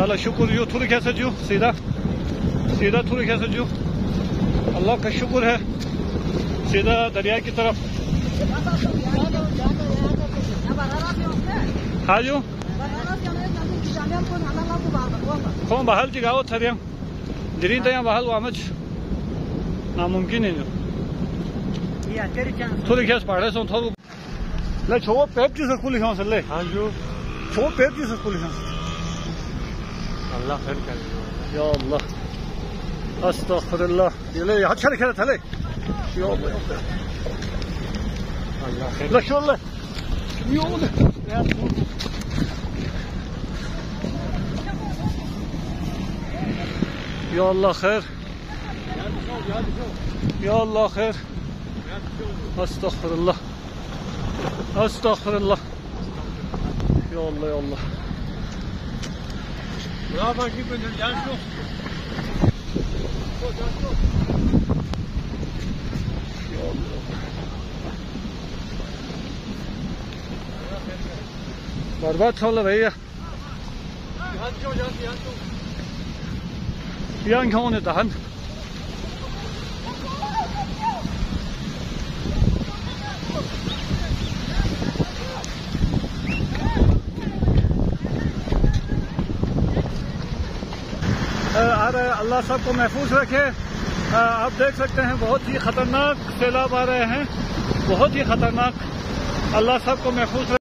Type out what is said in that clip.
अल्लाह शुक्र जो थोड़ी कैसे जो सीधा सीधा थोड़ी कैसे जो अल्लाह का शुक्र है सीधा दरिया की तरफ। हाँ जो कौन बहाल जगाओ थरिया जरीन तया बहाल वामच नामुमकिन है जो थोड़ी कैसे पढ़े सो थोड़ा ले छो पेप की स्कूल लिखा से ले। हाँ जो छो पेप की स्कूल लिखा अल्लाह खैर करे या अल्लाह अस्तगफिरुल्लाह ये ले हाथ छड़ खेल थले या अल्लाह खैर ला शो ले यो ले या अल्लाह खैर या अल्लाह खैर अस्तगफिरुल्लाह अस्तगफिरुल्लाह या अल्लाह या अल्लाह बर्बाद छोड़ भैया यहाँ क्यों नहीं तहन अल्लाह सबको महफूज रखे। आप देख सकते हैं बहुत ही खतरनाक सैलाब आ रहे हैं, बहुत ही खतरनाक। अल्लाह सबको महफूज